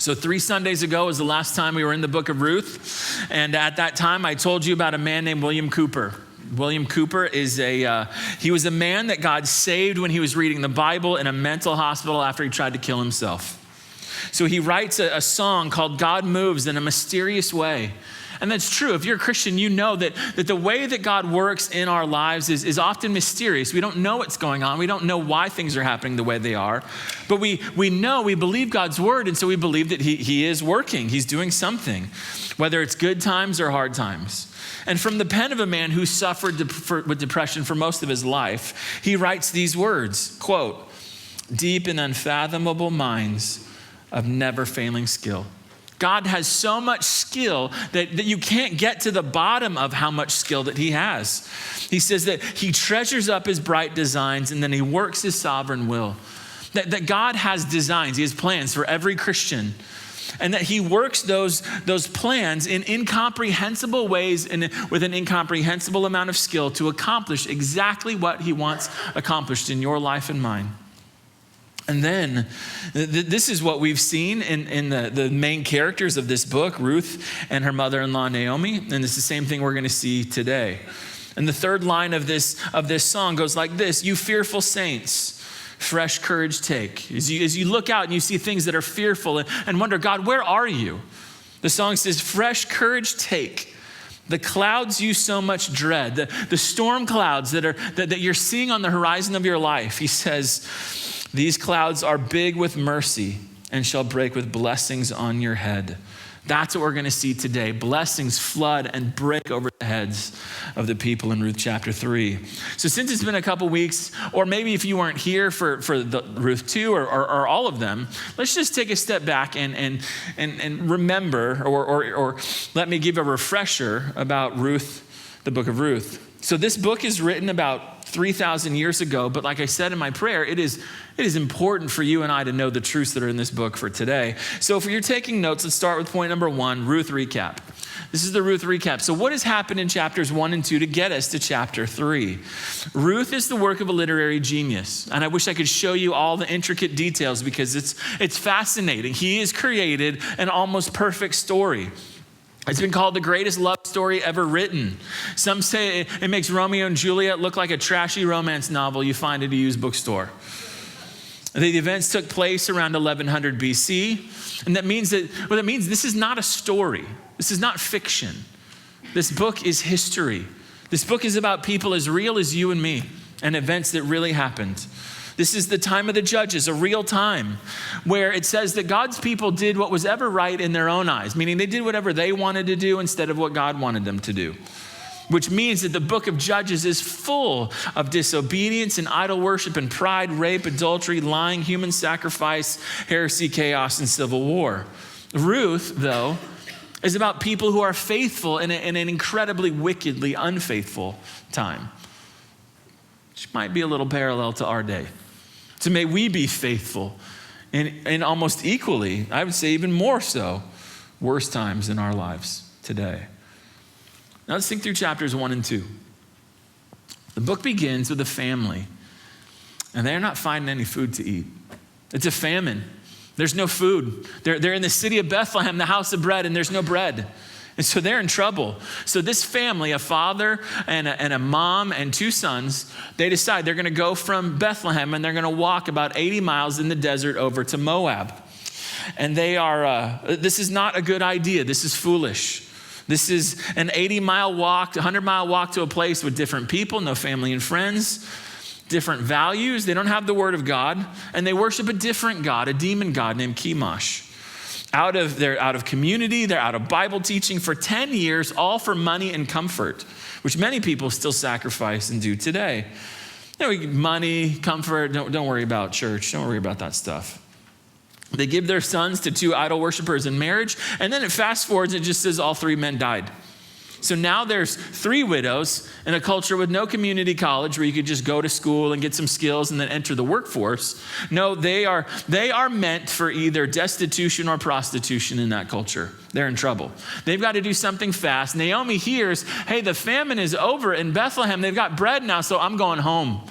So 3 Sundays ago was the last time we were in the book of Ruth. And at that time, I told you about a man named William Cooper. William Cooper he was a man that God saved when he was reading the Bible in a mental hospital after he tried to kill himself. So he writes a song called God Moves in a Mysterious Way. And that's true. If you're a Christian, you know that the way that God works in our lives is often mysterious. We don't know what's going on. We don't know why things are happening the way they are. But we believe God's word, and so we believe that he is working. He's doing something, whether it's good times or hard times. And from the pen of a man who suffered with depression for most of his life, he writes these words, quote, "Deep and unfathomable minds of never failing skill." God has so much skill that you can't get to the bottom of how much skill that he has. He says that he treasures up his bright designs and then he works his sovereign will. That God has designs, he has plans for every Christian. And that he works those plans in incomprehensible ways and with an incomprehensible amount of skill to accomplish exactly what he wants accomplished in your life and mine. And then this is what we've seen in the main characters of this book, Ruth and her mother-in-law, Naomi. And it's the same thing we're going to see today. And the third line of this song goes like this: "You fearful saints, fresh courage take." As you look out and you see things that are fearful and wonder, God, where are you? The song says, "Fresh courage take. The clouds you so much dread, the storm clouds that you're seeing on the horizon of your life." He says, "These clouds are big with mercy and shall break with blessings on your head." That's what we're going to see today. Blessings flood and break over the heads of the people in Ruth chapter 3. So since it's been a couple weeks, or maybe if you weren't here for the Ruth 2 or all of them, let's just take a step back and remember, or let me give a refresher about Ruth, the book of Ruth. So this book is written about 3,000 years ago, but like I said in my prayer, it is important for you and I to know the truths that are in this book for today. So if you're taking notes, let's start with point number 1, Ruth recap. This is the Ruth recap. So what has happened in chapters 1 and 2 to get us to chapter 3? Ruth is the work of a literary genius. And I wish I could show you all the intricate details because it's fascinating. He has created an almost perfect story. It's been called the greatest love story ever written. Some say it makes Romeo and Juliet look like a trashy romance novel you find at a used bookstore. The events took place around 1100 BC. And that means this is not a story. This is not fiction. This book is history. This book is about people as real as you and me and events that really happened. This is the time of the judges, a real time where it says that God's people did what was ever right in their own eyes, meaning they did whatever they wanted to do instead of what God wanted them to do, which means that the book of Judges is full of disobedience and idol worship and pride, rape, adultery, lying, human sacrifice, heresy, chaos, and civil war. Ruth, though, is about people who are faithful in an incredibly wickedly unfaithful time, which might be a little parallel to our day. So may we be faithful in almost equally, I would say even more so, worse times in our lives today. Now let's think through chapters 1 and 2. The book begins with a family, and they're not finding any food to eat. It's a famine. There's no food. They're in the city of Bethlehem, the house of bread, and there's no bread. And so they're in trouble. So this family, a father and a mom and 2 sons, they decide they're going to go from Bethlehem and they're going to walk about 80 miles in the desert over to Moab. And this is not a good idea. This is foolish. This is an 80-mile walk, 100-mile walk to a place with different people, no family and friends, different values. They don't have the word of God, and they worship a different god, a demon god named Chemosh. They're out of community, they're out of Bible teaching for 10 years, all for money and comfort, which many people still sacrifice and do today. Money, comfort, don't worry about church, don't worry about that stuff. They give their sons to 2 idol worshipers in marriage, and then it fast forwards and it just says all 3 men died. So now there's 3 widows in a culture with no community college where you could just go to school and get some skills and then enter the workforce. No, they are meant for either destitution or prostitution in that culture. They're in trouble. They've got to do something fast. Naomi hears, hey, the famine is over in Bethlehem. They've got bread now, so I'm going home.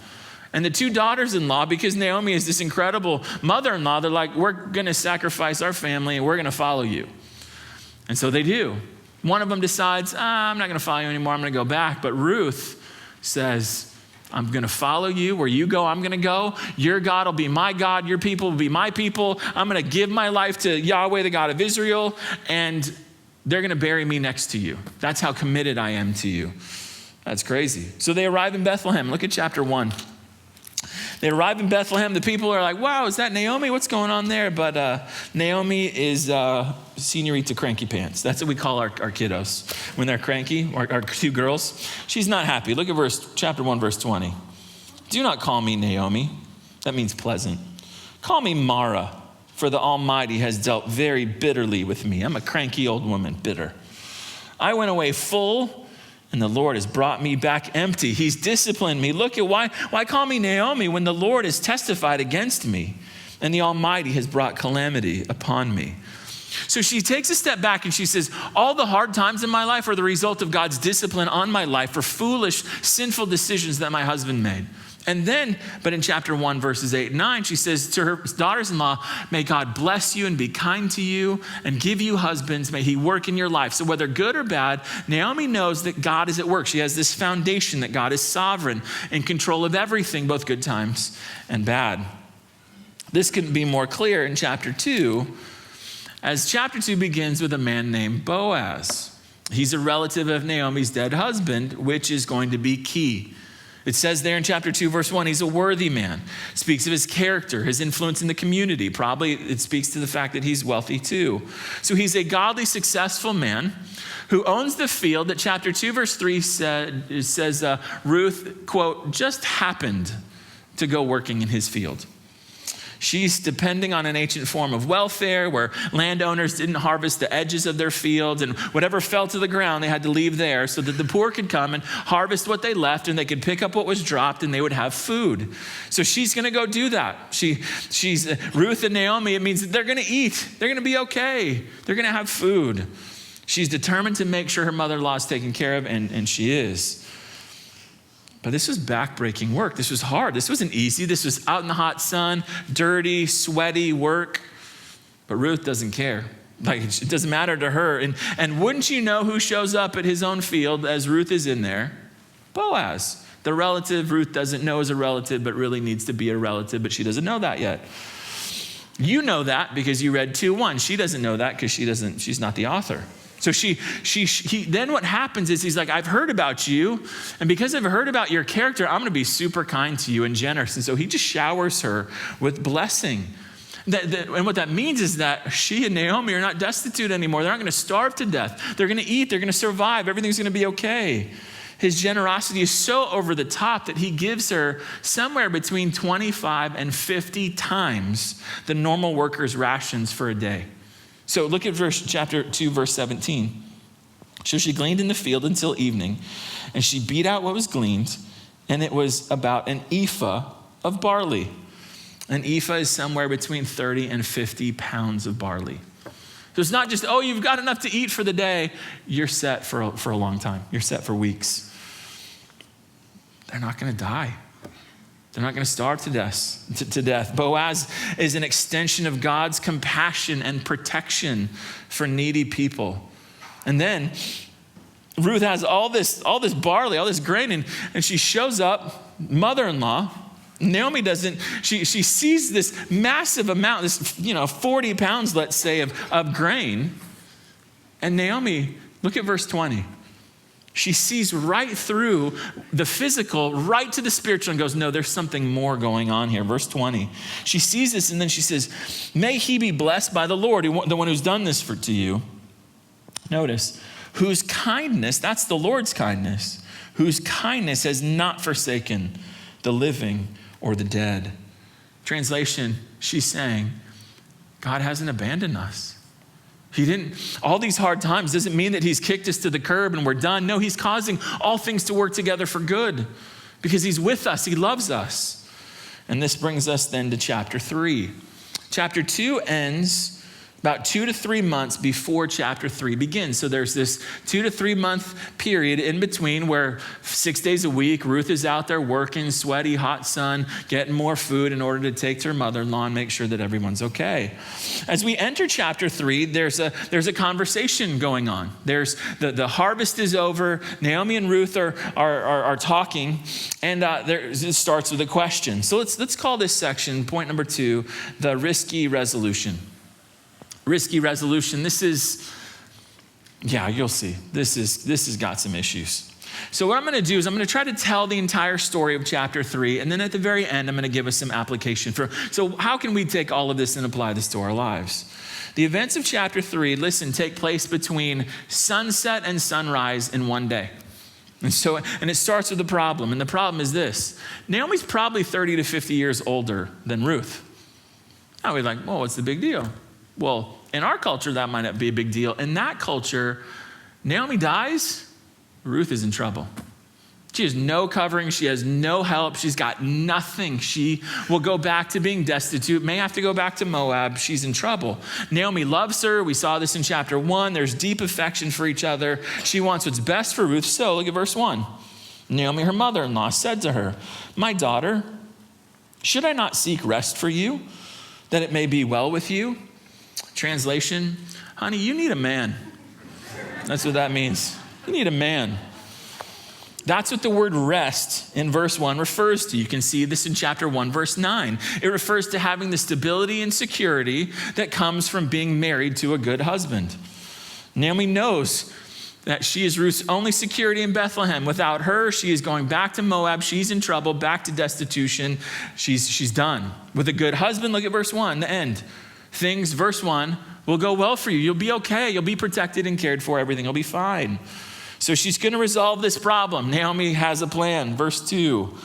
And the two daughters-in-law, because Naomi is this incredible mother-in-law, they're like, we're going to sacrifice our family and we're going to follow you. And so they do. One of them decides, I'm not going to follow you anymore. I'm going to go back. But Ruth says, I'm going to follow you. Where you go, I'm going to go. Your God will be my God. Your people will be my people. I'm going to give my life to Yahweh, the God of Israel. And they're going to bury me next to you. That's how committed I am to you. That's crazy. So they arrive in Bethlehem. Look at chapter 1. They arrive in Bethlehem. The people are like, wow, is that Naomi? What's going on there? But Naomi is señorita cranky pants. That's what we call our kiddos when they're cranky, our two girls. She's not happy. Look at chapter 1, verse 20. Do not call me Naomi. That means pleasant. Call me Mara, for the Almighty has dealt very bitterly with me. I'm a cranky old woman, bitter. I went away full, and the Lord has brought me back empty. He's disciplined me. Look at why call me Naomi when the Lord has testified against me and the Almighty has brought calamity upon me. So she takes a step back and she says, all the hard times in my life are the result of God's discipline on my life for foolish, sinful decisions that my husband made. And then, but in chapter 1, verses 8 and 9, she says to her daughters-in-law, may God bless you and be kind to you and give you husbands. May he work in your life. So whether good or bad, Naomi knows that God is at work. She has this foundation that God is sovereign, in control of everything, both good times and bad. This couldn't be more clear in chapter 2, as chapter 2 begins with a man named Boaz. He's a relative of Naomi's dead husband, which is going to be key. It says there in chapter 2, verse 1, he's a worthy man. Speaks of his character, his influence in the community. Probably it speaks to the fact that he's wealthy too. So he's a godly, successful man who owns the field that chapter 2, verse 3 says Ruth, quote, just happened to go working in his field. She's depending on an ancient form of welfare where landowners didn't harvest the edges of their fields, and whatever fell to the ground, they had to leave there so that the poor could come and harvest what they left, and they could pick up what was dropped and they would have food. So she's going to go do that. She's Ruth and Naomi. It means that they're going to eat. They're going to be okay. They're going to have food. She's determined to make sure her mother-in-law is taken care of, and she is. But this was backbreaking work. This was hard. This wasn't easy. This was out in the hot sun, dirty, sweaty work. But Ruth doesn't care. Like, it doesn't matter to her. And wouldn't you know who shows up at his own field as Ruth is in there? Boaz, the relative Ruth doesn't know is a relative, but really needs to be a relative, but she doesn't know that yet. You know that because you read 2:1. She doesn't know that because she's not the author. So then what happens is he's like, I've heard about you, and because I've heard about your character, I'm going to be super kind to you and generous. And so he just showers her with blessing. And what that means is that she and Naomi are not destitute anymore. They're not going to starve to death. They're going to eat. They're going to survive. Everything's going to be okay. His generosity is so over the top that he gives her somewhere between 25 and 50 times the normal worker's rations for a day. So look at chapter 2, verse 17. So she gleaned in the field until evening, and she beat out what was gleaned, and it was about an ephah of barley. An ephah is somewhere between 30 and 50 pounds of barley. So it's not just, you've got enough to eat for the day. You're set for a long time. You're set for weeks. They're not going to die. They're not going to starve to death. Boaz is an extension of God's compassion and protection for needy people. And then Ruth has all this barley, all this grain, and she shows up, mother-in-law. Naomi doesn't, she sees this massive amount, this 40 pounds, let's say, of grain. And Naomi, look at verse 20. She sees right through the physical, right to the spiritual, and goes, no, there's something more going on here. Verse 20. She sees this, and then she says, may he be blessed by the Lord, the one who's done this to you. Notice, whose kindness, that's the Lord's kindness, whose kindness has not forsaken the living or the dead. Translation, she's saying, God hasn't abandoned us. He didn't, all these hard times doesn't mean that he's kicked us to the curb and we're done. No, he's causing all things to work together for good because he's with us. He loves us. And this brings us then to chapter 3. Chapter 2 ends about 2 to 3 months before chapter 3 begins. So there's this 2 to 3 month period in between where 6 days a week, Ruth is out there working, sweaty, hot sun, getting more food in order to take to her mother-in-law and make sure that everyone's okay. As we enter chapter 3, there's a conversation going on. There's the harvest is over. Naomi and Ruth are talking, and it starts with a question. So let's call this section, point number 2, the risky resolution. Risky resolution. This is, you'll see. This has got some issues. So what I'm going to do is I'm going to try to tell the entire story of chapter 3, and then at the very end, I'm going to give us some application so how can we take all of this and apply this to our lives? The events of chapter 3, take place between sunset and sunrise in one day. And it starts with a problem, and the problem is this. Naomi's probably 30 to 50 years older than Ruth. Now we're like, well, what's the big deal? Well, in our culture, that might not be a big deal. In that culture, Naomi dies, Ruth is in trouble. She has no covering. She has no help. She's got nothing. She will go back to being destitute, may have to go back to Moab. She's in trouble. Naomi loves her. We saw this in chapter 1. There's deep affection for each other. She wants what's best for Ruth. So look at verse 1. Naomi, her mother-in-law, said to her, "My daughter, should I not seek rest for you, that it may be well with you?" Translation, honey, you need a man. That's what that means. You need a man. That's what the word rest in verse 1 refers to. You can see this in chapter 1, verse 9. It refers to having the stability and security that comes from being married to a good husband. Naomi knows that she is Ruth's only security in Bethlehem. Without her, she is going back to Moab. She's in trouble, back to destitution. She's done. With a good husband, look at verse 1, the end. Things, verse 1, will go well for you. You'll be okay. You'll be protected and cared for. Everything will be fine. So she's going to resolve this problem. Naomi has a plan. Verse 2,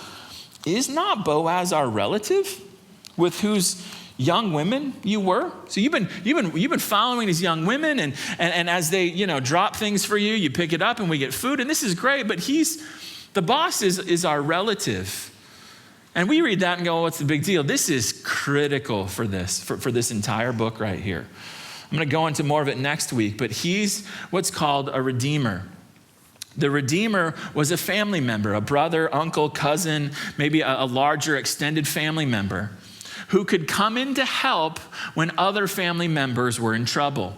is not Boaz our relative with whose young women you were? So you've been following these young women, and as they drop things for you, you pick it up and we get food, and this is great, but the boss is our relative. And we read that and go, what's the big deal? This is critical for this entire book right here. I'm going to go into more of it next week, but he's what's called a redeemer. The redeemer was a family member, a brother, uncle, cousin, maybe a larger extended family member who could come in to help when other family members were in trouble.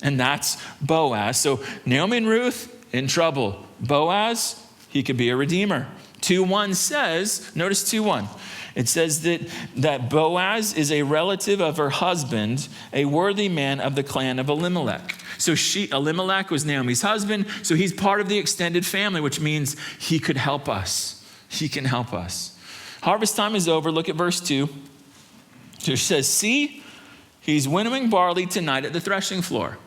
And that's Boaz. So Naomi and Ruth in trouble. Boaz, he could be a redeemer. 2:1 says, notice 2:1. It says that Boaz is a relative of her husband, a worthy man of the clan of Elimelech. So Elimelech was Naomi's husband, so he's part of the extended family, which means he could help us. He can help us. Harvest time is over. Look at verse 2. It says, see, he's winnowing barley tonight at the threshing floor.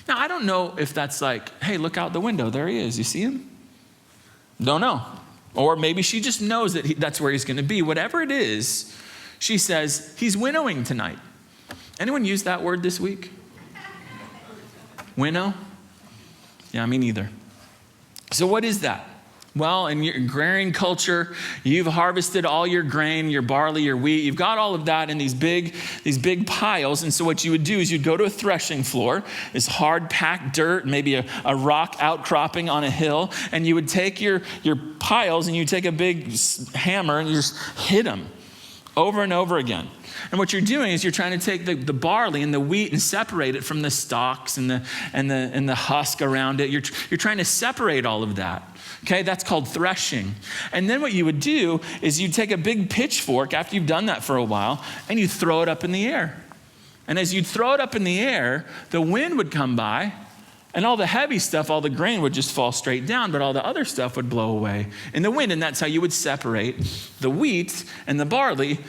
Now, I don't know if that's like, hey, look out the window. There he is. You see him? Don't know. Or maybe she just knows that that's where he's going to be. Whatever it is, she says, he's winnowing tonight. Anyone use that word this week? Winnow? Yeah, me neither. So what is that? Well, in your agrarian culture, you've harvested all your grain, your barley, your wheat. You've got all of that in these big piles. And so what you would do is you'd go to a threshing floor, this hard packed dirt, maybe a rock outcropping on a hill, and you would take your piles and you take a big hammer and you just hit them over and over again. And what you're doing is you're trying to take the barley and the wheat and separate it from the stalks and the husk around it. You're trying to separate all of that. Okay, that's called threshing. And then what you would do is you'd take a big pitchfork after you've done that for a while and you throw it up in the air. And as you'd throw it up in the air, the wind would come by and all the heavy stuff, all the grain would just fall straight down, but all the other stuff would blow away in the wind. And that's how you would separate the wheat and the barley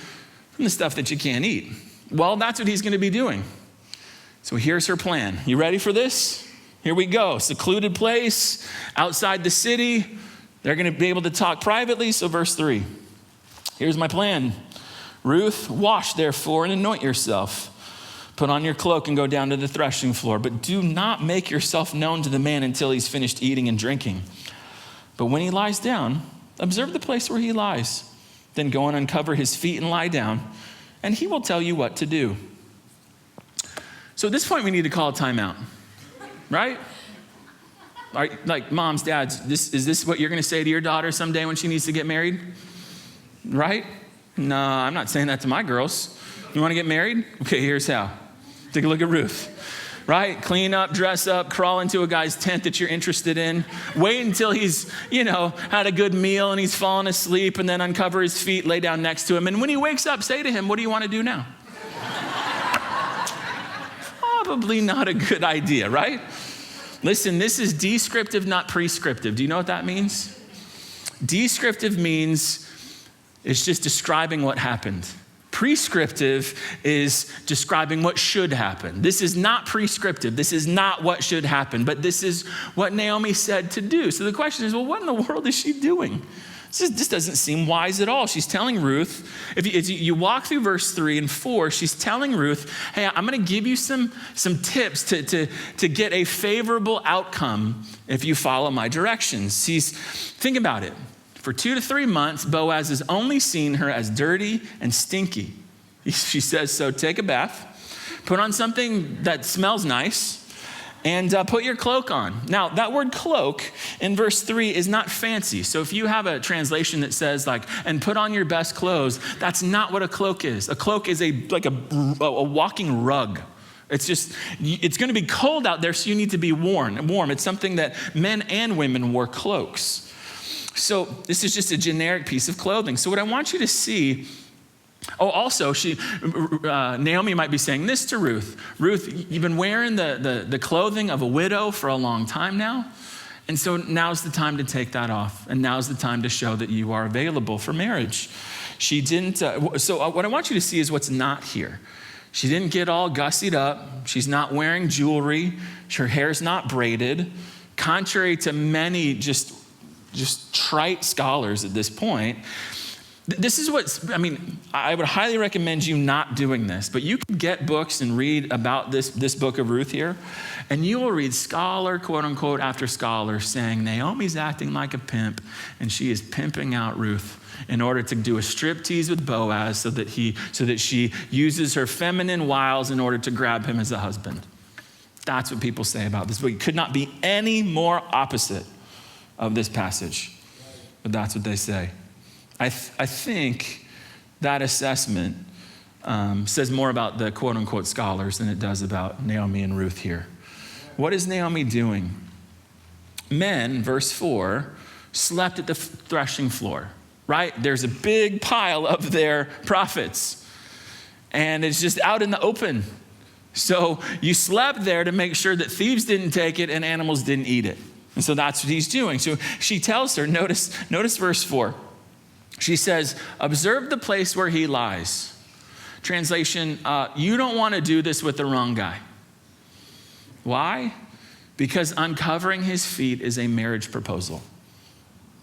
from the stuff that you can't eat. Well, that's what he's going to be doing. So here's her plan. You ready for this? Here we go. Secluded place outside the city. They're going to be able to talk privately. So verse 3. Here's my plan. Ruth, wash therefore and anoint yourself. Put on your cloak and go down to the threshing floor. But do not make yourself known to the man until he's finished eating and drinking. But when he lies down, observe the place where he lies. Then go and uncover his feet and lie down, and he will tell you what to do. So at this point, we need to call a timeout, right? Like moms, dads, is this what you're going to say to your daughter someday when she needs to get married? Right? No, I'm not saying that to my girls. You want to get married? Okay, here's how. Take a look at Ruth, right? Clean up, dress up, crawl into a guy's tent that you're interested in. Wait until he's, had a good meal and he's fallen asleep, and then uncover his feet, lay down next to him. And when he wakes up, say to him, what do you want to do now? Probably not a good idea, right? Listen, this is descriptive, not prescriptive. Do you know what that means? Descriptive means it's just describing what happened. Prescriptive is describing what should happen. This is not prescriptive. This is not what should happen, but this is what Naomi said to do. So the question is, well, what in the world is she doing? This doesn't seem wise at all. She's telling Ruth, if you walk through verse 3 and 4, she's telling Ruth, hey, I'm going to give you some tips to get a favorable outcome if you follow my directions. Think about it. For 2 to 3 months, Boaz has only seen her as dirty and stinky. She says, so take a bath, put on something that smells nice, and put your cloak on. Now, that word cloak in verse 3 is not fancy. So if you have a translation that says and put on your best clothes, that's not what a cloak is. A cloak is like a walking rug. It's going to be cold out there, so you need to be warm. It's something that men and women wore cloaks. So this is just a generic piece of clothing. So what I want you to see, also, Naomi might be saying this to Ruth. Ruth, you've been wearing the clothing of a widow for a long time now. And so now's the time to take that off. And now's the time to show that you are available for marriage. She didn't, so what I want you to see is what's not here. She didn't get all gussied up. She's not wearing jewelry. Her hair's not braided. Contrary to many just trite scholars at this point, this is I would highly recommend you not doing this, but you can get books and read about this book of Ruth here, and you will read scholar, quote unquote, after scholar saying Naomi's acting like a pimp, and she is pimping out Ruth in order to do a striptease with Boaz so that she uses her feminine wiles in order to grab him as a husband. That's what people say about this book. It could not be any more opposite of this passage, but that's what they say. I think that assessment says more about the quote-unquote scholars than it does about Naomi and Ruth here. What is Naomi doing? Men, verse 4, slept at the threshing floor, right? There's a big pile of their profits, and it's just out in the open. So you slept there to make sure that thieves didn't take it and animals didn't eat it. And so that's what he's doing. So she tells her, notice verse 4. She says, observe the place where he lies. Translation, you don't want to do this with the wrong guy. Why? Because uncovering his feet is a marriage proposal.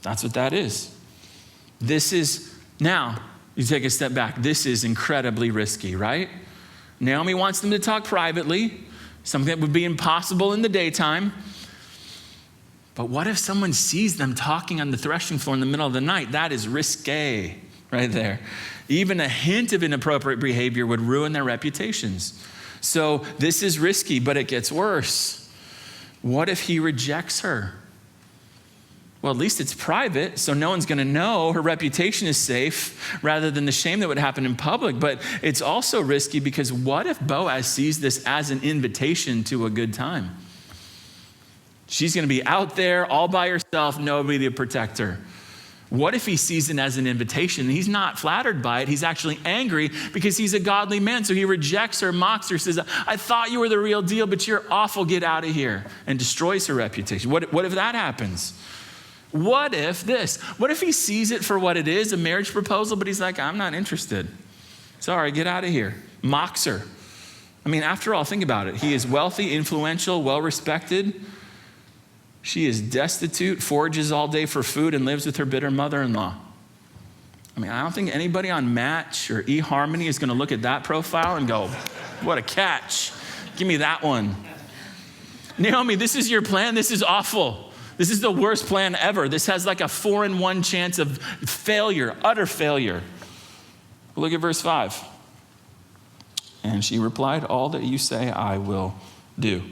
That's what that is. Now, you take a step back. This is incredibly risky, right? Naomi wants them to talk privately, something that would be impossible in the daytime. But what if someone sees them talking on the threshing floor in the middle of the night? That is risque right there. Even a hint of inappropriate behavior would ruin their reputations. So this is risky, but it gets worse. What if he rejects her? Well, at least it's private, so no one's going to know. Her reputation is safe rather than the shame that would happen in public. But it's also risky because what if Boaz sees this as an invitation to a good time? She's going to be out there all by herself, nobody to protect her. What if he sees it as an invitation? He's not flattered by it. He's actually angry because he's a godly man. So he rejects her, mocks her, says, I thought you were the real deal, but you're awful. Get out of here. And destroys her reputation. What if that happens? What if this? What if he sees it for what it is, a marriage proposal, but he's like, I'm not interested. Sorry, get out of here. Mocks her. After all, think about it. He is wealthy, influential, well-respected. She is destitute, forages all day for food, and lives with her bitter mother-in-law. I don't think anybody on Match or eHarmony is going to look at that profile and go, what a catch. Give me that one. Naomi, this is your plan? This is awful. This is the worst plan ever. This has like a 4 in 1 chance of failure, utter failure. Look at verse 5. And she replied, all that you say I will do.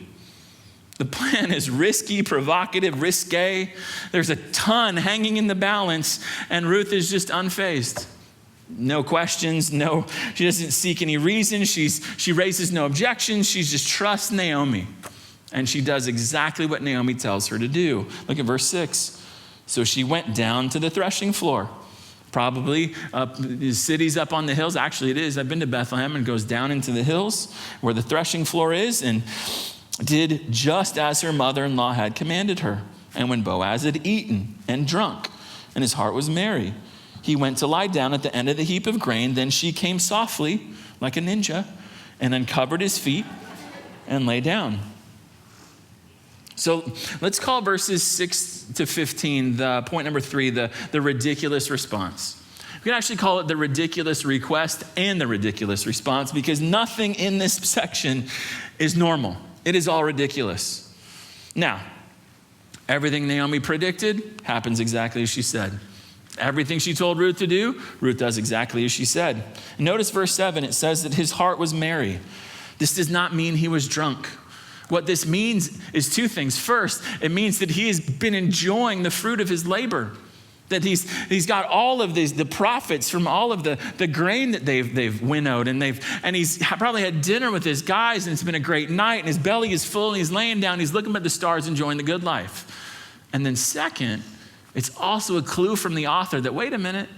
The plan is risky, provocative, risque. There's a ton hanging in the balance, and Ruth is just unfazed. No questions, she doesn't seek any reason. She raises no objections. She just trusts Naomi. And she does exactly what Naomi tells her to do. Look at verse 6. So she went down to the threshing floor. Probably the city's up on the hills. Actually, it is. I've been to Bethlehem, and goes down into the hills where the threshing floor is, and did just as her mother-in-law had commanded her. And when Boaz had eaten and drunk, and his heart was merry, he went to lie down at the end of the heap of grain. Then she came softly, like a ninja, and uncovered his feet and lay down. So let's call verses 6 to 15, the point number 3, the ridiculous response. We can actually call it the ridiculous request and the ridiculous response, because nothing in this section is normal. It is all ridiculous. Now, everything Naomi predicted happens exactly as she said. Everything she told Ruth to do, Ruth does exactly as she said. Notice verse 7, it says that his heart was merry. This does not mean he was drunk. What this means is two things. First, it means that he has been enjoying the fruit of his labor. That he's got all of the profits from all of the grain that they've winnowed, and he's probably had dinner with his guys, and it's been a great night, and his belly is full, and he's laying down, he's looking at the stars, enjoying the good life. And then second, it's also a clue from the author that, wait a minute,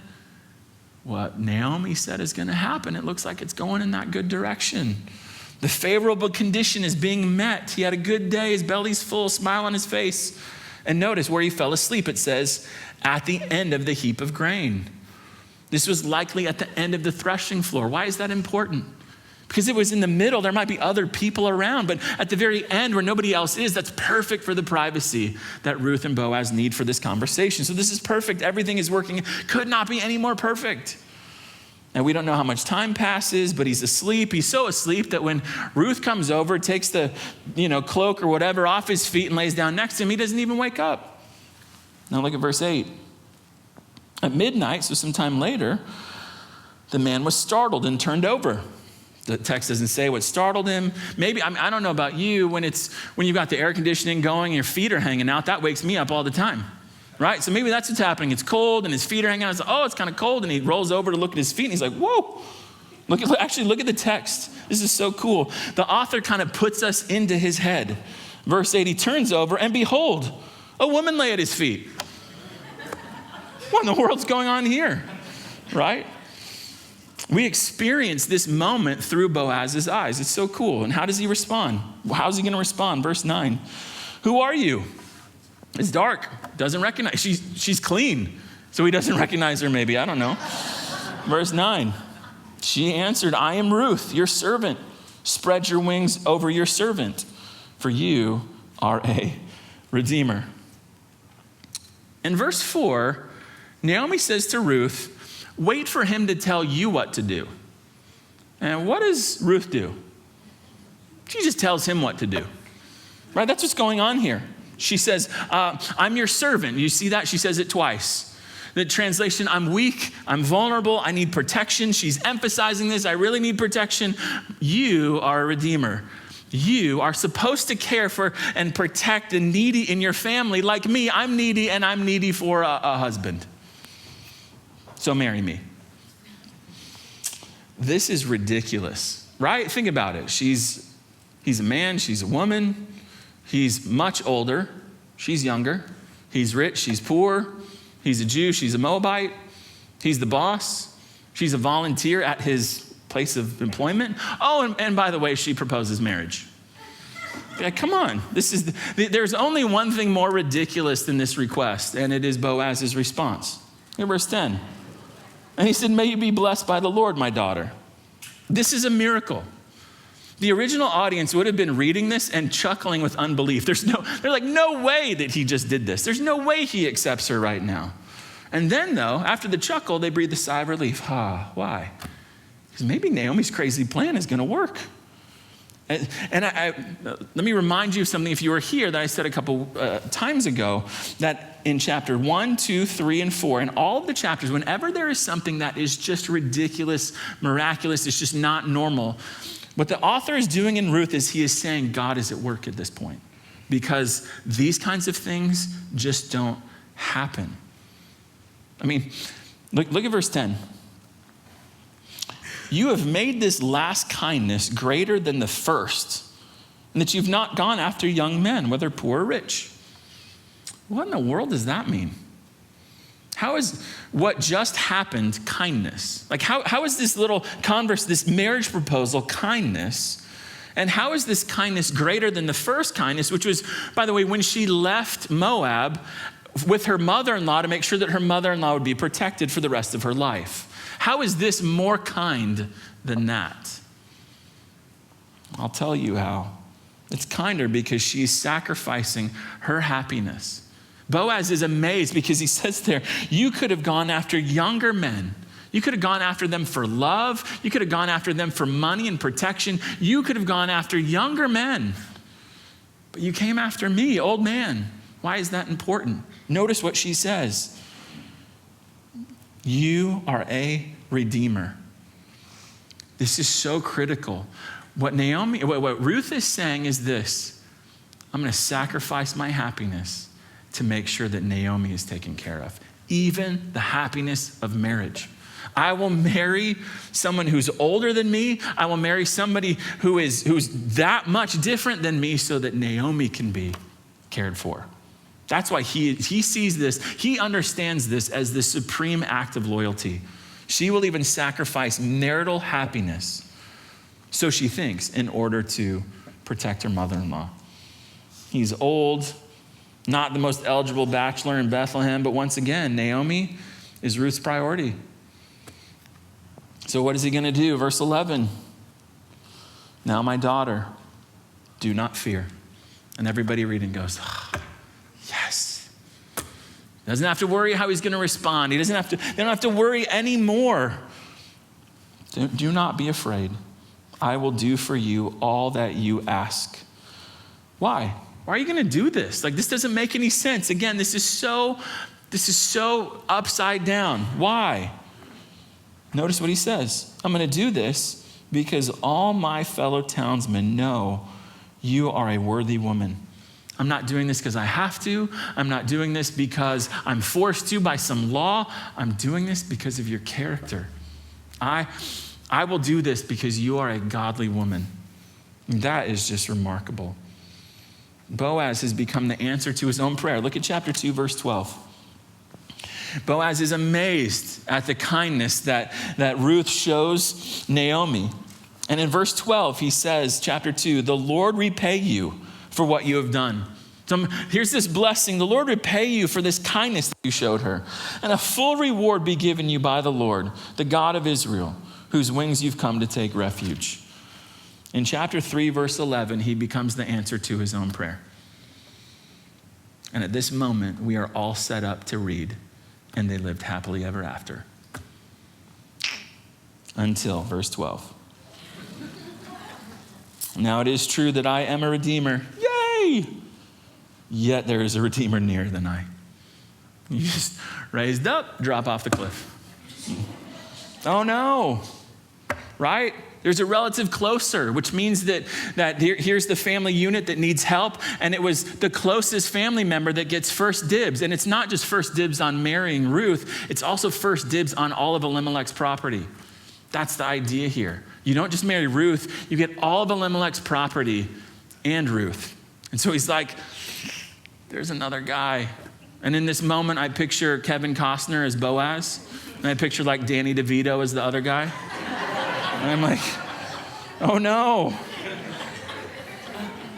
what Naomi said is going to happen, it looks like it's going in that good direction. The favorable condition is being met. He had a good day, his belly's full, smile on his face. And notice where he fell asleep, it says, at the end of the heap of grain. This was likely at the end of the threshing floor. Why is that important? Because it was in the middle, there might be other people around, but at the very end where nobody else is, that's perfect for the privacy that Ruth and Boaz need for this conversation. So this is perfect. Everything is working. Could not be any more perfect. And we don't know how much time passes, but he's asleep. He's so asleep that when Ruth comes over, takes the cloak or whatever off his feet and lays down next to him, he doesn't even wake up. Now look at verse 8. At midnight, so sometime later, the man was startled and turned over. The text doesn't say what startled him. Maybe, I don't know about you, when you've got the air conditioning going and your feet are hanging out, that wakes me up all the time, right? So maybe that's what's happening. It's cold and his feet are hanging out. It's like, oh, it's kind of cold. And he rolls over to look at his feet and he's like, whoa. Look at the text. This is so cool. The author kind of puts us into his head. Verse 8, he turns over and behold, a woman lay at his feet. What in the world's going on here, right? We experience this moment through Boaz's eyes. It's so cool. And how does he respond? How's he going to respond? Verse 9. Who are you? It's dark. Doesn't recognize. She's clean. So he doesn't recognize her maybe. I don't know. Verse 9. She answered, I am Ruth, your servant. Spread your wings over your servant, for you are a redeemer. In verse 4, Naomi says to Ruth, wait for him to tell you what to do. And what does Ruth do? She just tells him what to do. Right? That's what's going on here. She says, I'm your servant. You see that? She says it twice. The translation, I'm weak, I'm vulnerable, I need protection. She's emphasizing this. I really need protection. You are a redeemer. You are supposed to care for and protect the needy in your family. Like me, I'm needy, and I'm needy for a husband. So marry me. This is ridiculous, right? Think about it. He's a man, she's a woman. He's much older, she's younger. He's rich, she's poor. He's a Jew, she's a Moabite. He's the boss. She's a volunteer at his place of employment. Oh, and by the way, she proposes marriage. Yeah, come on. There's only one thing more ridiculous than this request, and it is Boaz's response. Look at verse 10. And he said, may you be blessed by the Lord, my daughter. This is a miracle. The original audience would have been reading this and chuckling with unbelief. They're like, no way that he just did this. There's no way he accepts her right now. And then though, after the chuckle, they breathe a sigh of relief. Why? Because maybe Naomi's crazy plan is going to work. And let me remind you of something, if you were here, that I said a couple times ago, that in chapter 1, 2, 3, and 4, in all of the chapters, whenever there is something that is just ridiculous, miraculous, it's just not normal, What the author is doing in Ruth is he is saying God is at work at this point, because these kinds of things just don't happen. I mean, look at verse 10. You have made this last kindness greater than the first, and that you've not gone after young men, whether poor or rich. What in the world does that mean? How is what just happened kindness? Like how is this little this marriage proposal kindness? And how is this kindness greater than the first kindness, which was, by the way, when she left Moab with her mother-in-law to make sure that her mother-in-law would be protected for the rest of her life? How is this more kind than that? I'll tell you how. It's kinder because she's sacrificing her happiness. Boaz is amazed because he says there, you could have gone after younger men. You could have gone after them for love. You could have gone after them for money and protection. You could have gone after younger men. But you came after me, old man. Why is that important? Notice what she says. You are a redeemer. This is so critical. What Ruth is saying is this: I'm going to sacrifice my happiness to make sure that Naomi is taken care of, even the happiness of marriage. I will marry someone who's older than me. I will marry somebody who's that much different than me so that Naomi can be cared for. That's why he sees this, he understands this as the supreme act of loyalty. She will even sacrifice marital happiness, so she thinks, in order to protect her mother-in-law. He's old, not the most eligible bachelor in Bethlehem, but once again, Naomi is Ruth's priority. So what is he going to do? Verse 11. Now, my daughter, do not fear. And everybody reading goes, yes. Doesn't have to worry how he's going to respond. They don't have to worry anymore. Do not be afraid. I will do for you all that you ask. Why? Why are you going to do this? Like, this doesn't make any sense. Again, this is so upside down. Why? Notice what he says. I'm going to do this because all my fellow townsmen know you are a worthy woman. I'm not doing this because I have to. I'm not doing this because I'm forced to by some law. I'm doing this because of your character. I will do this because you are a godly woman. That is just remarkable. Boaz has become the answer to his own prayer. Look at chapter 2, verse 12. Boaz is amazed at the kindness that Ruth shows Naomi. And in verse 12, he says, chapter 2, the Lord repay you for what you have done. So here's this blessing. The Lord repay you for this kindness that you showed her. And a full reward be given you by the Lord, the God of Israel, whose wings you've come to take refuge. In chapter 3, verse 11, he becomes the answer to his own prayer. And at this moment, we are all set up to read, and they lived happily ever after. Until verse 12. Now it is true that I am a redeemer. Yay! Yet there is a redeemer nearer than I. You just raised up, drop off the cliff. Oh no, right? There's a relative closer, which means that here's the family unit that needs help, and it was the closest family member that gets first dibs. And it's not just first dibs on marrying Ruth, it's also first dibs on all of Elimelech's property. That's the idea here. You don't just marry Ruth, you get all of Elimelech's property and Ruth. And so he's like, there's another guy. And in this moment, I picture Kevin Costner as Boaz, and I picture like Danny DeVito as the other guy. And I'm like, oh no.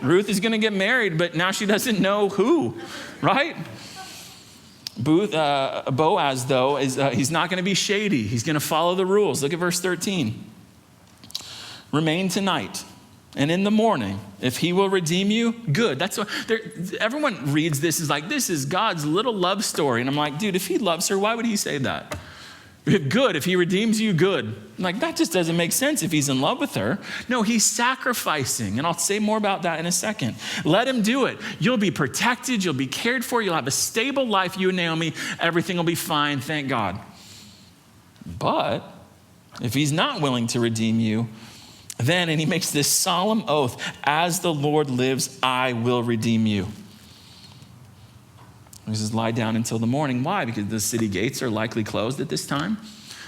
Ruth is going to get married, but now she doesn't know who, right? Boaz, though, he's not going to be shady. He's going to follow the rules. Look at verse 13. Remain tonight, and in the morning, if he will redeem you, good. That's what everyone reads this as like, this is God's little love story. And I'm like, dude, if he loves her, why would he say that? Good, if he redeems you, good. I'm like, that just doesn't make sense if he's in love with her. No, he's sacrificing, and I'll say more about that in a second. Let him do it. You'll be protected, you'll be cared for, you'll have a stable life, you and Naomi, everything will be fine, thank God. But if he's not willing to redeem you, Then, and he makes this solemn oath, as the Lord lives, I will redeem you. He says, lie down until the morning. Why? Because the city gates are likely closed at this time.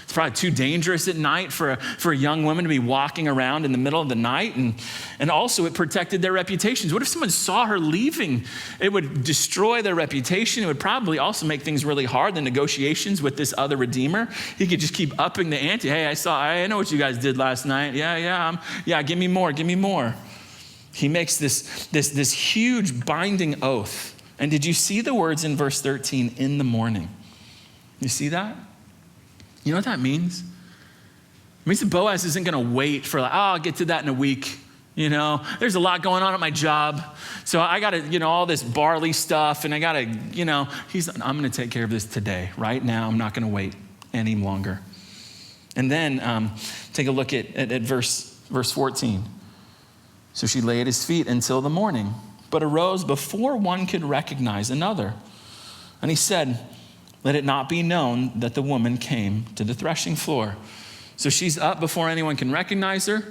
It's probably too dangerous at night for a young woman to be walking around in the middle of the night. And also it protected their reputations. What if someone saw her leaving? It would destroy their reputation. It would probably also make things really hard, the negotiations with this other redeemer. He could just keep upping the ante. Hey, I know what you guys did last night. Yeah, give me more. He makes this huge binding oath. And did you see the words in verse 13, in the morning? You see that? You know what that means? It means that Boaz isn't going to wait for I'll get to that in a week. There's a lot going on at my job. So I got to, all this barley stuff, and I got to, I'm going to take care of this today, right now. I'm not going to wait any longer. And then take a look at verse 14. So she lay at his feet until the morning, but arose before one could recognize another. And he said, let it not be known that the woman came to the threshing floor. So she's up before anyone can recognize her.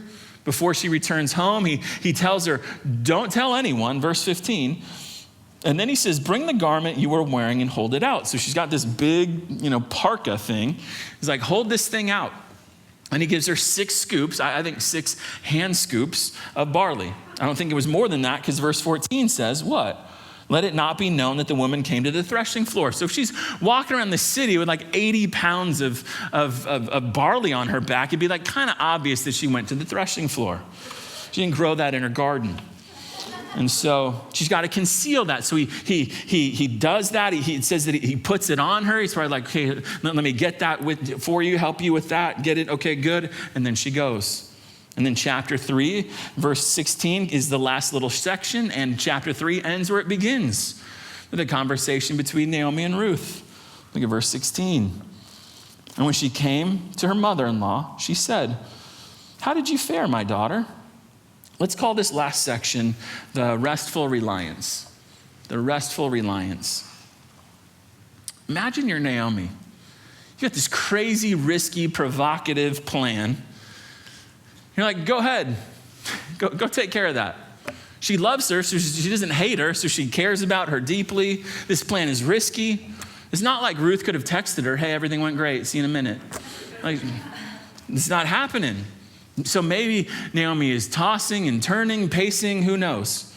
Before she returns home, he tells her, don't tell anyone, verse 15. And then he says, bring the garment you were wearing and hold it out. So she's got this big, parka thing. He's like, hold this thing out. And he gives her 6 scoops, I think 6 hand scoops of barley. I don't think it was more than that, because verse 14 says what? Let it not be known that the woman came to the threshing floor. So if she's walking around the city with like 80 pounds of barley on her back, it'd be like kind of obvious that she went to the threshing floor. She didn't grow that in her garden. And so she's got to conceal that. So he does that. He says that he puts it on her. He's probably like, okay, let me get that for you, help you with that. Get it, okay, good. And then she goes. And then chapter 3, verse 16 is the last little section, and chapter 3 ends where it begins, with a conversation between Naomi and Ruth. Look at verse 16. And when she came to her mother-in-law, she said, how did you fare, my daughter? Let's call this last section the restful reliance. The restful reliance. Imagine you're Naomi. You got this crazy, risky, provocative plan. You're like, go ahead. Go take care of that. She loves her, so she doesn't hate her, so she cares about her deeply. This plan is risky. It's not like Ruth could have texted her, hey, everything went great. See you in a minute. Like, it's not happening. So maybe Naomi is tossing and turning, pacing, who knows?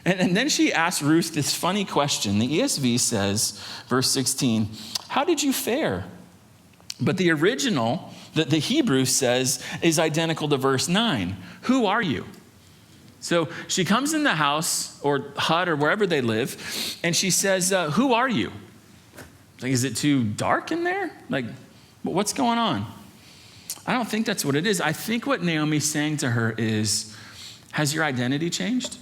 And then she asks Ruth this funny question. The ESV says, verse 16, how did you fare? But the original, the Hebrew says, is identical to verse 9. Who are you? So she comes in the house or hut or wherever they live, and she says, who are you? Like, is it too dark in there? Like, what's going on? I don't think that's what it is. I think what Naomi's saying to her is, has your identity changed?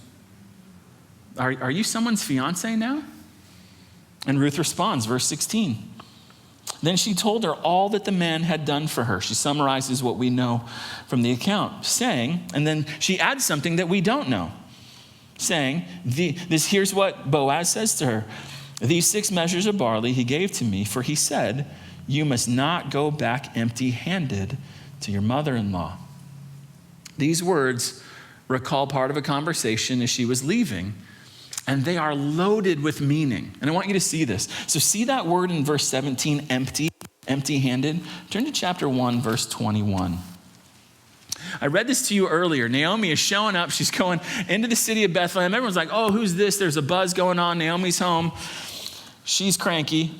Are you someone's fiance now? And Ruth responds, verse 16. Then she told her all that the man had done for her. She summarizes what we know from the account, saying, and then she adds something that we don't know, saying, here's what Boaz says to her. These 6 measures of barley he gave to me, for he said, you must not go back empty-handed to your mother-in-law. These words recall part of a conversation as she was leaving, and they are loaded with meaning. And I want you to see this. So see that word in verse 17, empty-handed? Turn to chapter 1, verse 21. I read this to you earlier. Naomi is showing up. She's going into the city of Bethlehem. Everyone's like, oh, who's this? There's a buzz going on. Naomi's home. She's cranky.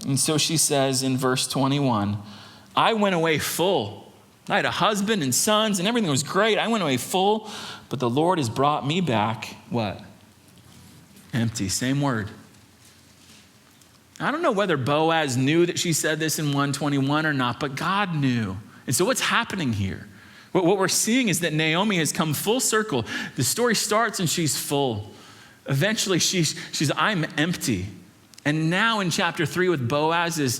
And so she says in verse 21, I went away full. I had a husband and sons and everything was great. I went away full, but the Lord has brought me back, what? Empty, same word. I don't know whether Boaz knew that she said this in 121 or not, but God knew. And so what's happening here? What we're seeing is that Naomi has come full circle. The story starts and she's full. Eventually she's I'm empty. And now in chapter 3 with Boaz's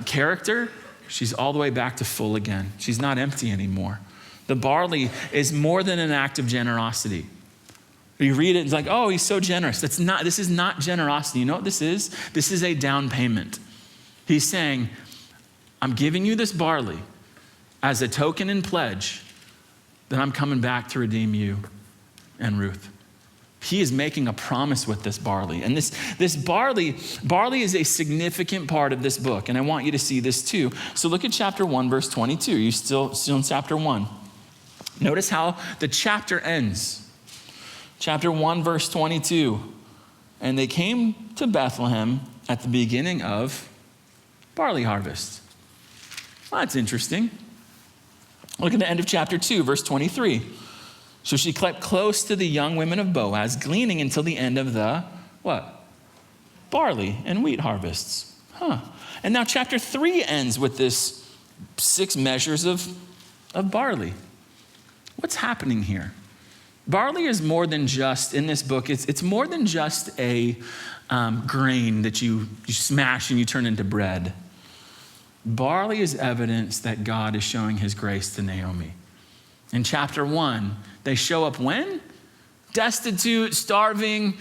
character, she's all the way back to full again. She's not empty anymore. The barley is more than an act of generosity. You read it, it's like, oh, he's so generous. This is not generosity. You know what this is? This is a down payment. He's saying, I'm giving you this barley as a token and pledge that I'm coming back to redeem you and Ruth. He is making a promise with this barley. And this barley is a significant part of this book. And I want you to see this too. So look at chapter 1, verse 22. You're still in chapter 1. Notice how the chapter ends. Chapter 1, verse 22. And they came to Bethlehem at the beginning of barley harvest. Well, that's interesting. Look at the end of chapter 2, verse 23. So she kept close to the young women of Boaz, gleaning until the end of the, what? Barley and wheat harvests. And now chapter 3 ends with this 6 measures of barley. What's happening here? Barley is more than just, in this book, it's more than just a grain that you smash and you turn into bread. Barley is evidence that God is showing his grace to Naomi. In chapter 1, they show up when? Destitute, starving,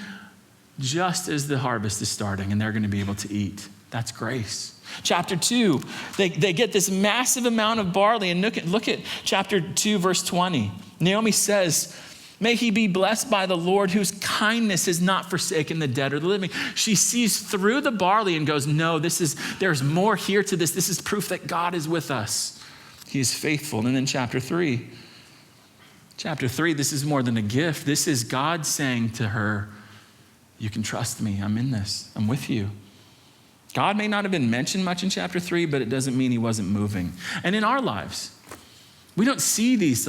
just as the harvest is starting and they're going to be able to eat. That's grace. Chapter 2, they get this massive amount of barley. And look at chapter 2, verse 20. Naomi says, may he be blessed by the Lord whose kindness has not forsaken the dead or the living. She sees through the barley and goes, no, there's more here to this. This is proof that God is with us. He is faithful. And then chapter 3, this is more than a gift. This is God saying to her, you can trust me. I'm in this. I'm with you. God may not have been mentioned much in chapter 3, but it doesn't mean he wasn't moving. And in our lives, we don't see these,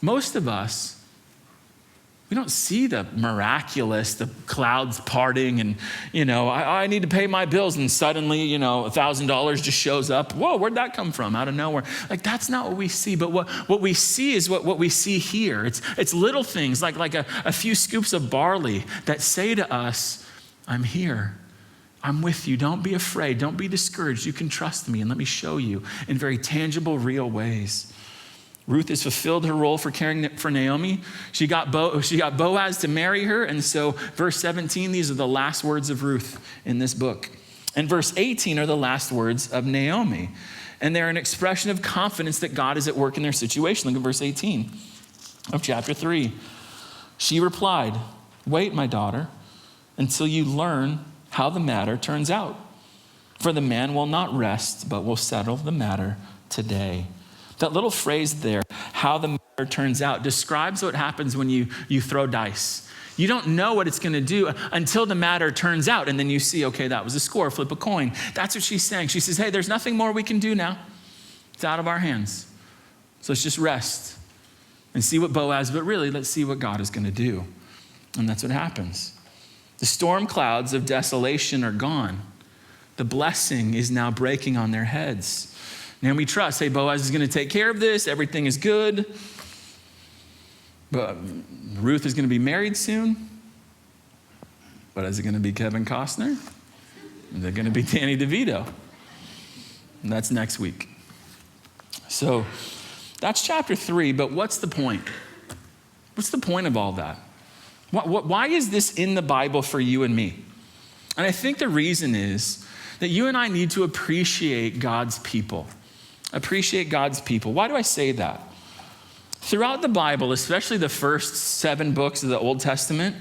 most of us, we don't see the miraculous, the clouds parting and, I need to pay my bills and suddenly, $1,000 just shows up. Whoa, where'd that come from? Out of nowhere. That's not what we see. But what we see is what we see here. It's little things like a few scoops of barley that say to us, I'm here. I'm with you. Don't be afraid. Don't be discouraged. You can trust me and let me show you in very tangible, real ways. Ruth has fulfilled her role for caring for Naomi. She got Boaz to marry her. And so verse 17, these are the last words of Ruth in this book. And verse 18 are the last words of Naomi. And they're an expression of confidence that God is at work in their situation. Look at verse 18 of chapter 3. She replied, wait, my daughter, until you learn how the matter turns out. For the man will not rest, but will settle the matter today. That little phrase there, how the matter turns out, describes what happens when you throw dice. You don't know what it's going to do until the matter turns out. And then you see, okay, that was a score, flip a coin. That's what she's saying. She says, hey, there's nothing more we can do now. It's out of our hands. So let's just rest and see what Boaz, but really let's see what God is going to do. And that's what happens. The storm clouds of desolation are gone. The blessing is now breaking on their heads. And we trust, hey, Boaz is going to take care of this. Everything is good. But Ruth is going to be married soon. But is it going to be Kevin Costner? Is it going to be Danny DeVito? And that's next week. So that's chapter 3. But what's the point? What's the point of all that? Why is this in the Bible for you and me? And I think the reason is that you and I need to appreciate God's people. Appreciate God's people. Why do I say that? Throughout the Bible, especially the first 7 books of the Old Testament,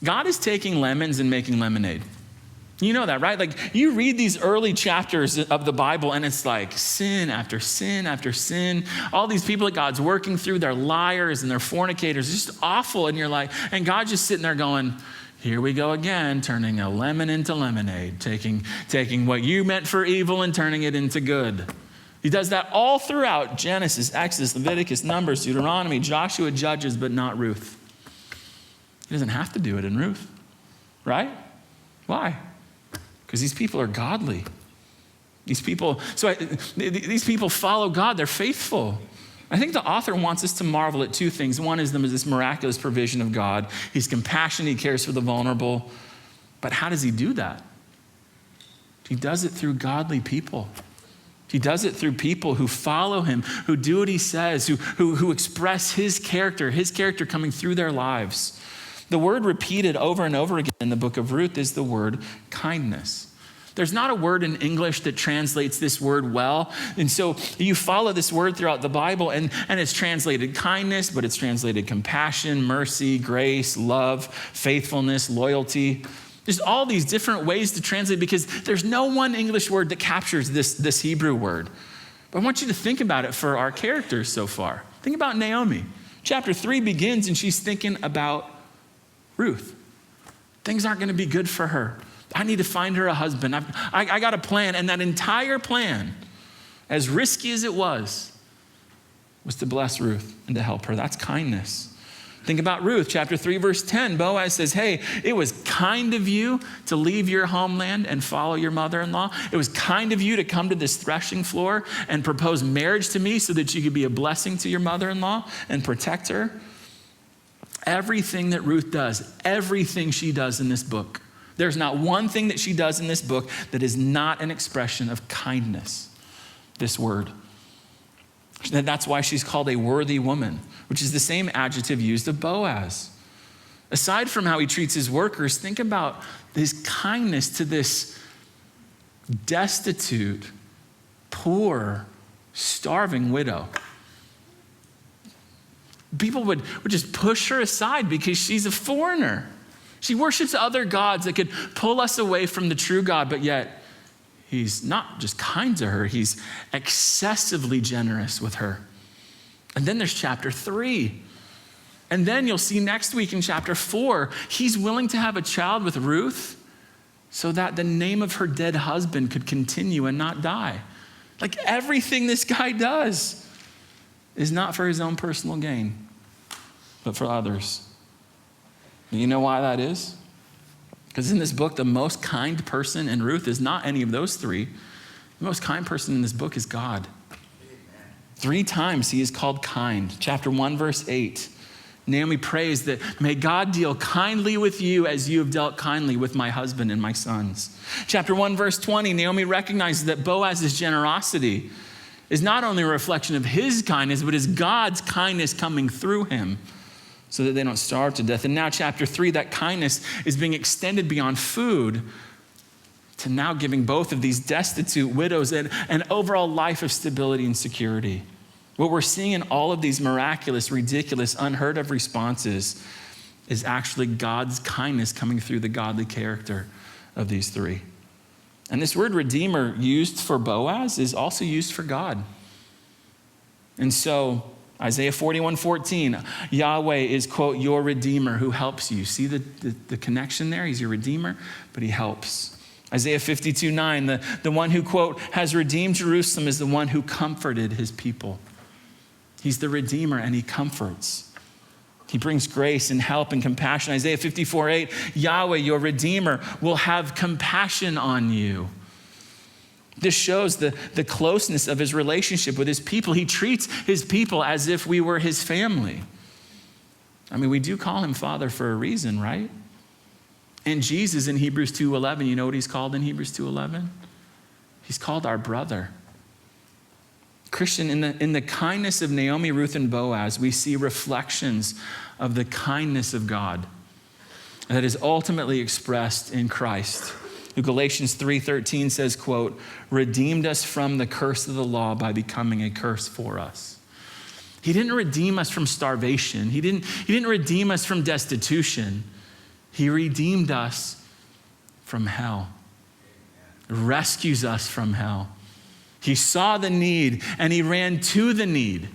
God is taking lemons and making lemonade. You know that, right? You read these early chapters of the Bible and it's like sin after sin after sin. All these people that God's working through, they're liars and they're fornicators. It's just awful. And you're like, and God's just sitting there going, here we go again, turning a lemon into lemonade, taking what you meant for evil and turning it into good. He does that all throughout Genesis, Exodus, Leviticus, Numbers, Deuteronomy, Joshua, Judges, but not Ruth. He doesn't have to do it in Ruth, right? Why? Because these people are godly. These people follow God. They're faithful. I think the author wants us to marvel at 2 things. One is this miraculous provision of God. He's compassionate. He cares for the vulnerable. But how does he do that? He does it through godly people. He does it through people who follow him, who do what he says, who express his character coming through their lives. The word repeated over and over again in the book of Ruth is the word kindness. There's not a word in English that translates this word well. And so you follow this word throughout the Bible, and it's translated kindness, but it's translated compassion, mercy, grace, love, faithfulness, loyalty. There's all these different ways to translate because there's no one English word that captures this Hebrew word. But I want you to think about it for our characters so far. Think about Naomi. Chapter 3 begins, and she's thinking about Ruth. Things aren't going to be good for her. I need to find her a husband. I got a plan. And that entire plan, as risky as it was to bless Ruth and to help her. That's kindness. Think about Ruth, chapter 3, verse 10. Boaz says, hey, it was kind of you to leave your homeland and follow your mother-in-law. It was kind of you to come to this threshing floor and propose marriage to me so that you could be a blessing to your mother-in-law and protect her. Everything that Ruth does, everything she does in this book, there's not one thing that she does in this book that is not an expression of kindness, this word. That's why she's called a worthy woman, which is the same adjective used of Boaz. Aside from how he treats his workers, think about his kindness to this destitute, poor, starving widow. People would just push her aside because she's a foreigner. She worships other gods that could pull us away from the true God, but yet he's not just kind to her, he's excessively generous with her. And then there's chapter 3. And then you'll see next week in chapter 4, he's willing to have a child with Ruth so that the name of her dead husband could continue and not die. Like everything this guy does is not for his own personal gain, but for others. And you know why that is? Because in this book, the most kind person in Ruth is not any of those three. The most kind person in this book is God. Amen. 3 times he is called kind. Chapter 1, verse 8. Naomi prays that may God deal kindly with you as you have dealt kindly with my husband and my sons. Chapter 1, verse 20, Naomi recognizes that Boaz's generosity is not only a reflection of his kindness, but is God's kindness coming through him, so that they don't starve to death. And now chapter 3, that kindness is being extended beyond food to now giving both of these destitute widows an overall life of stability and security. What we're seeing in all of these miraculous, ridiculous, unheard of responses is actually God's kindness coming through the godly character of these 3. And this word redeemer used for Boaz is also used for God. And so Isaiah 41:14, Yahweh is, quote, your redeemer who helps you. See the connection there? He's your redeemer, but he helps. Isaiah 52:9, the one who, quote, has redeemed Jerusalem is the one who comforted his people. He's the redeemer and he comforts. He brings grace and help and compassion. Isaiah 54:8, Yahweh, your redeemer, will have compassion on you. This shows the closeness of his relationship with his people. He treats his people as if we were his family. I mean, we do call him Father for a reason, right? And Jesus in Hebrews 2:11, you know what he's called in Hebrews 2:11? He's called our brother. Christian, in the kindness of Naomi, Ruth, and Boaz, we see reflections of the kindness of God that is ultimately expressed in Christ, who Galatians 3:13 says, quote, redeemed us from the curse of the law by becoming a curse for us. He didn't redeem us from starvation. He didn't redeem us from destitution. He redeemed us from hell. Rescues us from hell. He saw the need and he ran to the need.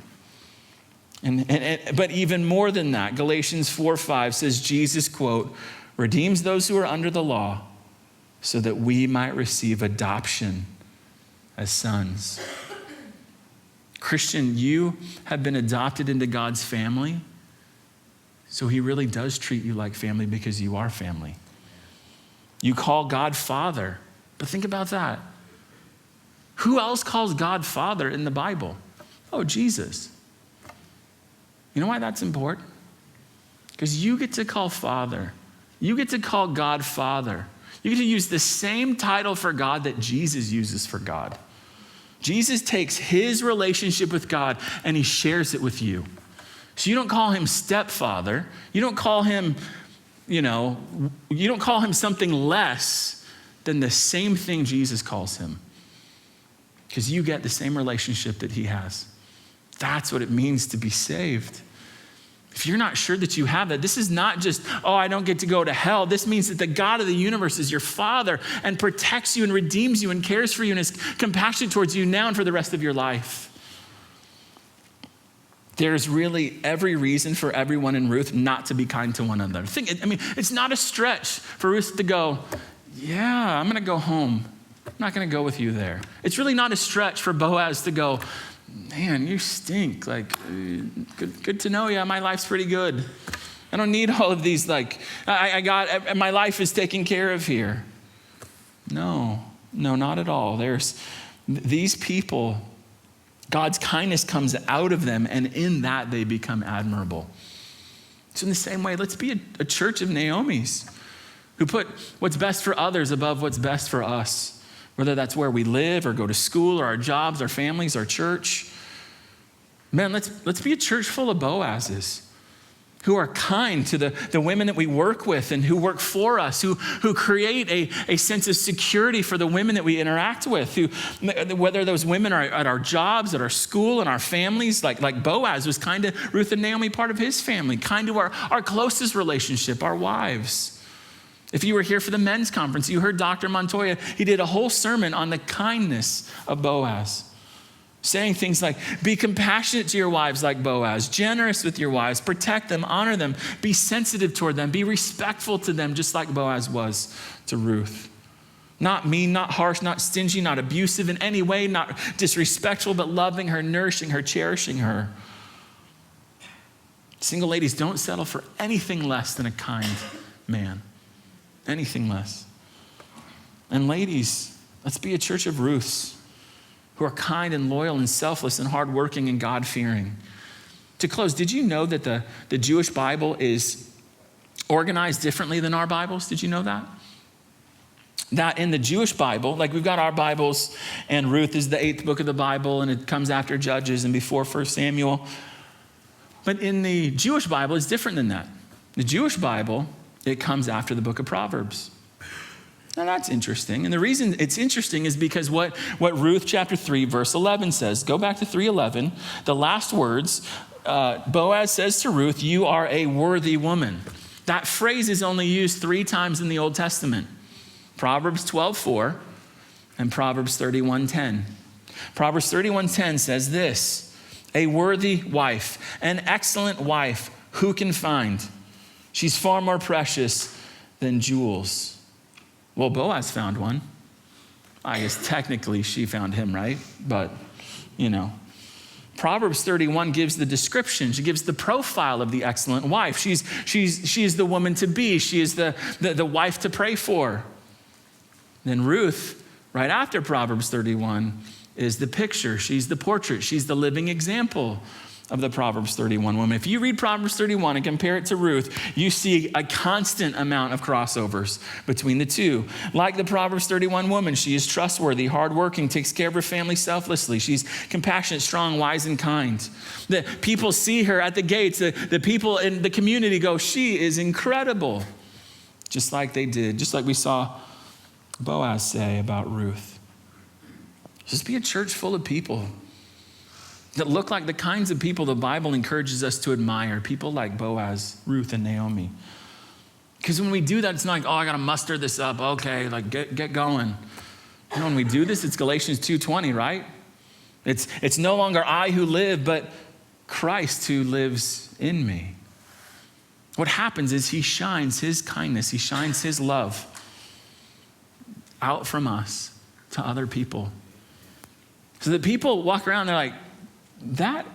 But even more than that, Galatians 4:5 says Jesus, quote, redeems those who are under the law so that we might receive adoption as sons. Christian, you have been adopted into God's family, so he really does treat you like family because you are family. You call God Father, but think about that. Who else calls God Father in the Bible? Oh, Jesus. You know why that's important? Because you get to call Father. You get to call God Father. You get to use the same title for God that Jesus uses for God. Jesus takes his relationship with God and he shares it with you. So you don't call him stepfather. You don't call him, you don't call him something less then the same thing Jesus calls him. Because you get the same relationship that he has. That's what it means to be saved. If you're not sure that you have that, this is not just, oh, I don't get to go to hell. This means that the God of the universe is your Father and protects you and redeems you and cares for you and is compassionate towards you now and for the rest of your life. There's really every reason for everyone in Ruth not to be kind to one another. It's not a stretch for Ruth to go, yeah, I'm going to go home. I'm not going to go with you there. It's really not a stretch for Boaz to go, man, you stink. Like, good to know you. My life's pretty good. I don't need all of these, I got, my life is taken care of here. No, not at all. There's these people, God's kindness comes out of them, and in that they become admirable. So in the same way, let's be a church of Naomi's who put what's best for others above what's best for us. Whether that's where we live or go to school or our jobs, our families, our church. Man, let's be a church full of Boazes who are kind to the women that we work with and who work for us, who create a sense of security for the women that we interact with, whether those women are at our jobs, at our school, and our families, like Boaz was kind to Ruth and Naomi, part of his family, kind to our closest relationship, our wives. If you were here for the men's conference, you heard Dr. Montoya, he did a whole sermon on the kindness of Boaz, saying things like, be compassionate to your wives like Boaz, generous with your wives, protect them, honor them, be sensitive toward them, be respectful to them, just like Boaz was to Ruth. Not mean, not harsh, not stingy, not abusive in any way, not disrespectful, but loving her, nourishing her, cherishing her. Single ladies, don't settle for anything less than a kind man. Anything less. And ladies, let's be a church of Ruths who are kind and loyal and selfless and hardworking and God-fearing. To close, did you know that the Jewish Bible is organized differently than our Bibles? Did you know that? That in the Jewish Bible, like we've got our Bibles, and Ruth is the 8th book of the Bible, and it comes after Judges and before 1 Samuel. But in the Jewish Bible, it's different than that. The Jewish Bible, it comes after the book of Proverbs. Now that's interesting. And the reason it's interesting is because what Ruth chapter 3, verse 11 says. Go back to 3:11. The last words, Boaz says to Ruth, you are a worthy woman. That phrase is only used 3 times in the Old Testament. Proverbs 12:4 and Proverbs 31:10. Proverbs 31:10 says this, a worthy wife, an excellent wife, who can find? She's far more precious than jewels. Well, Boaz found one. I guess technically she found him, right? But, Proverbs 31 gives the description. She gives the profile of the excellent wife. She is the woman to be. She is the wife to pray for. Then Ruth, right after Proverbs 31, is the picture. She's the portrait. She's the living example of the Proverbs 31 woman. If you read Proverbs 31 and compare it to Ruth, you see a constant amount of crossovers between the two. Like the Proverbs 31 woman, she is trustworthy, hardworking, takes care of her family selflessly. She's compassionate, strong, wise, and kind. The people see her at the gates. The people in the community go, she is incredible. Just like they did, just like we saw Boaz say about Ruth. Just be a church full of people that look like the kinds of people the Bible encourages us to admire, people like Boaz, Ruth, and Naomi. Because when we do that, it's not like, oh, I got to muster this up. Okay, get going. When we do this, it's Galatians 2:20, right? It's no longer I who live, but Christ who lives in me. What happens is he shines his kindness, he shines his love out from us to other people. So that people walk around, they're like, that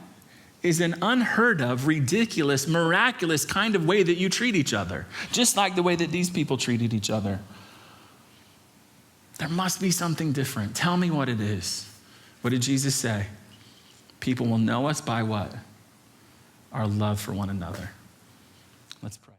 is an unheard of, ridiculous, miraculous kind of way that you treat each other. Just like the way that these people treated each other. There must be something different. Tell me what it is. What did Jesus say? People will know us by what? Our love for one another. Let's pray.